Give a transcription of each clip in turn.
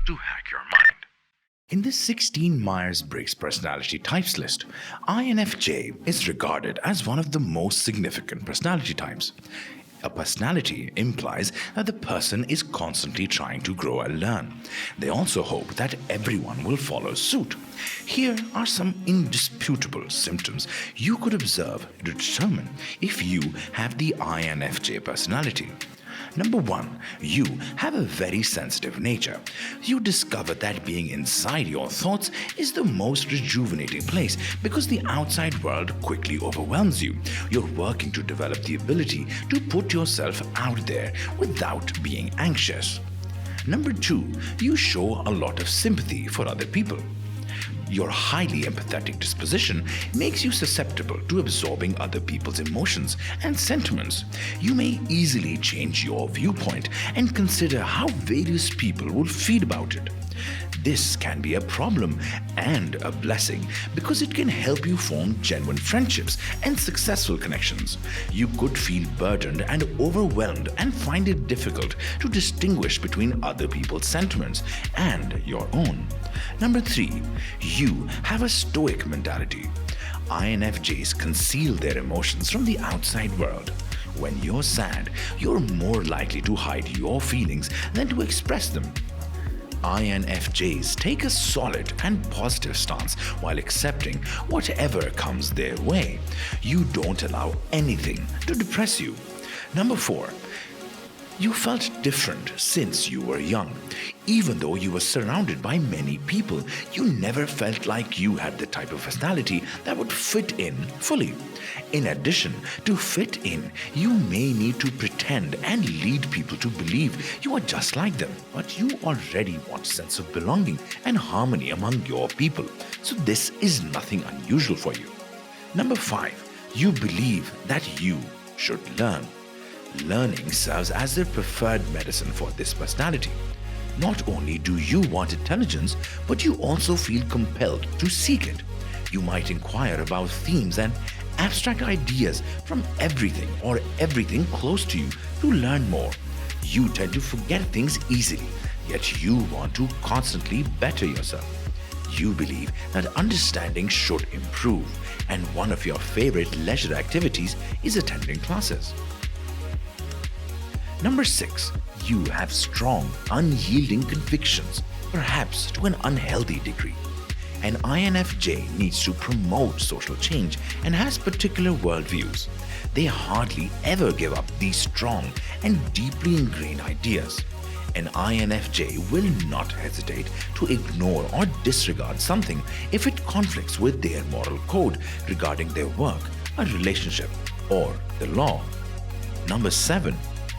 to hack your mind. In this 16 Myers-Briggs personality types list, INFJ is regarded as one of the most significant personality types. A personality implies that the person is constantly trying to grow and learn. They also hope that everyone will follow suit. Here are some indisputable symptoms you could observe to determine if you have the INFJ personality. Number 1, you have a very sensitive nature. You discover that being inside your thoughts is the most rejuvenating place because the outside world quickly overwhelms you. You're working to develop the ability to put yourself out there without being anxious. Number 2, you show a lot of sympathy for other people. Your highly empathetic disposition makes you susceptible to absorbing other people's emotions and sentiments. You may easily change your viewpoint and consider how various people will feel about it. This can be a problem and a blessing because it can help you form genuine friendships and successful connections. You could feel burdened and overwhelmed and find it difficult to distinguish between other people's sentiments and your own. Number 3, you have a stoic mentality. INFJs conceal their emotions from the outside world. When you're sad, you're more likely to hide your feelings than to express them. INFJs take a solid and positive stance while accepting whatever comes their way. You don't allow anything to depress you. Number 4, you felt different since you were young. Even though you were surrounded by many people, you never felt like you had the type of personality that would fit in fully. In addition to fit in, you may need to pretend and lead people to believe you are just like them, but you already want a sense of belonging and harmony among your people, so this is nothing unusual for you. Number 5, you believe that you should learn. Learning serves as the preferred medicine for this personality. Not only do you want intelligence, but you also feel compelled to seek it. You might inquire about themes and abstract ideas from everything close to you to learn more. You tend to forget things easily, yet you want to constantly better yourself. You believe that understanding should improve, and one of your favorite leisure activities is attending classes. Number 6, you have strong, unyielding convictions, perhaps to an unhealthy degree. An INFJ needs to promote social change and has particular worldviews. They hardly ever give up these strong and deeply ingrained ideas. An INFJ will not hesitate to ignore or disregard something if it conflicts with their moral code regarding their work, a relationship, or the law. Number 7,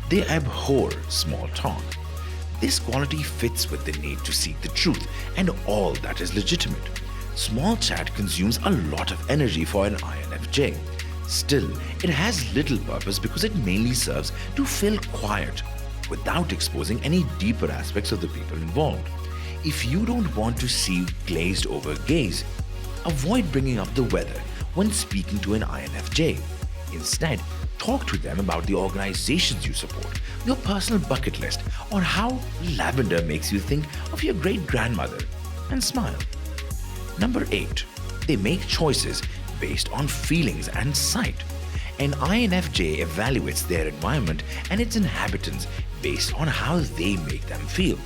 they abhor small talk. This quality fits with the need to seek the truth and all that is legitimate. Small chat consumes a lot of energy for an INFJ. Still, it has little purpose because it mainly serves to fill quiet without exposing any deeper aspects of the people involved. If you don't want to see glazed over gaze, avoid bringing up the weather when speaking to an INFJ. Instead, talk to them about the organizations you support, your personal bucket list, or how lavender makes you think of your great-grandmother, and smile. Number 8, they make choices based on feelings and sight. An INFJ evaluates their environment and its inhabitants based on how they make them feel.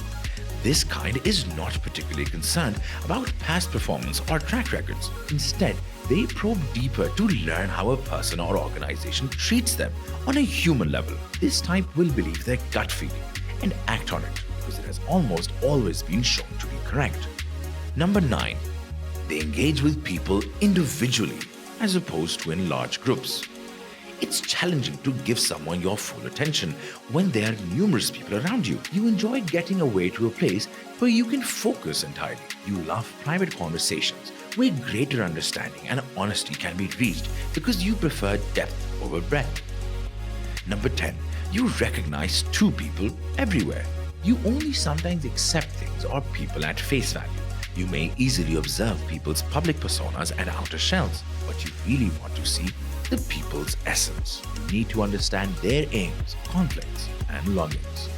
This kind is not particularly concerned about past performance or track records. Instead, they probe deeper to learn how a person or organization treats them on a human level. This type will believe their gut feeling and act on it because it has almost always been shown to be correct. Number 9, they engage with people individually as opposed to in large groups. It's challenging to give someone your full attention when there are numerous people around you. You enjoy getting away to a place where you can focus entirely. You love private conversations where greater understanding and honesty can be reached because you prefer depth over breadth. Number 10, you recognize two people everywhere. You only sometimes accept things or people at face value. You may easily observe people's public personas and outer shells, but you really want to see the people's essence. You need to understand their aims, conflicts, and longings.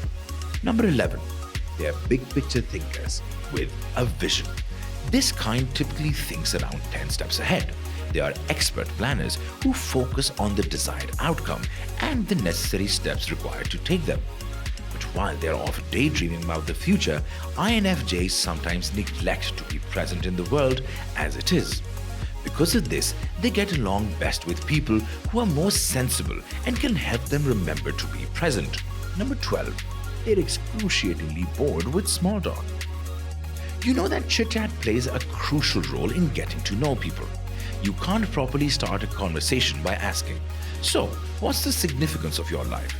Number 11, They are big picture thinkers with a vision. This kind typically thinks around 10 steps ahead. They are expert planners who focus on the desired outcome and the necessary steps required to take them. But while they are often daydreaming about the future, INFJs sometimes neglect to be present in the world as it is. Because of this, they get along best with people who are more sensible and can help them remember to be present. Number 12. They're excruciatingly bored with small talk. You know that chit-chat plays a crucial role in getting to know people. You can't properly start a conversation by asking, "So, what's the significance of your life?"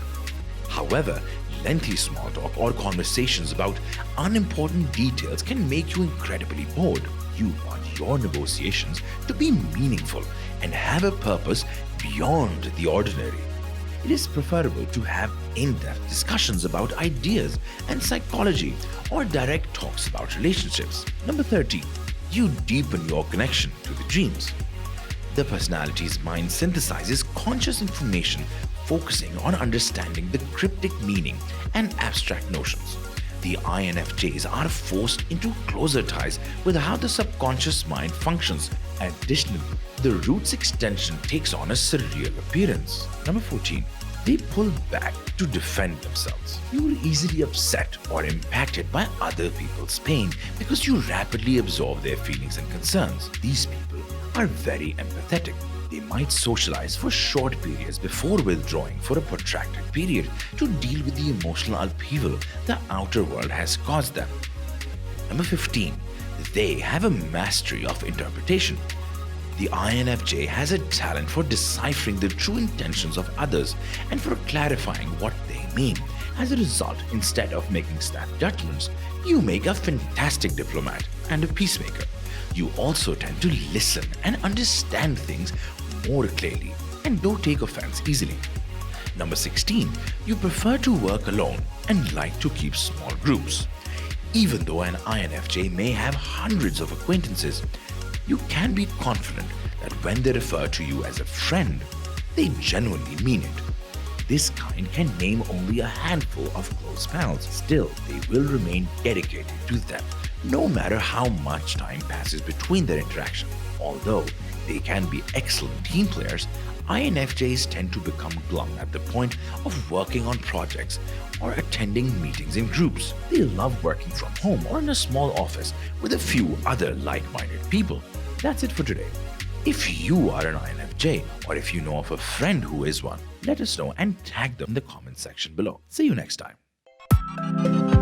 However, lengthy small talk or conversations about unimportant details can make you incredibly bored. You want your negotiations to be meaningful and have a purpose beyond the ordinary. It is preferable to have in-depth discussions about ideas and psychology or direct talks about relationships. Number 13. You deepen your connection to the dreams. The personality's mind synthesizes conscious information, focusing on understanding the cryptic meaning and abstract notions. The INFJs are forced into closer ties with how the subconscious mind functions. Additionally, the root's extension takes on a surreal appearance. Number 14. They pull back to defend themselves. You are easily upset or impacted by other people's pain because you rapidly absorb their feelings and concerns. These people are very empathetic. They might socialize for short periods before withdrawing for a protracted period to deal with the emotional upheaval the outer world has caused them. Number 15. They have a mastery of interpretation. The INFJ has a talent for deciphering the true intentions of others and for clarifying what they mean. As a result, instead of making snap judgments, you make a fantastic diplomat and a peacemaker. You also tend to listen and understand things more clearly and don't take offense easily. Number 16. You prefer to work alone and like to keep small groups. Even though an INFJ may have hundreds of acquaintances, you can be confident that when they refer to you as a friend, they genuinely mean it. This kind can name only a handful of close pals. Still, they will remain dedicated to them, no matter how much time passes between their interaction. Although they can be excellent team players, INFJs tend to become glum at the point of working on projects or attending meetings in groups. They love working from home or in a small office with a few other like-minded people. That's it for today. If you are an INFJ or if you know of a friend who is one, let us know and tag them in the comment section below. See you next time.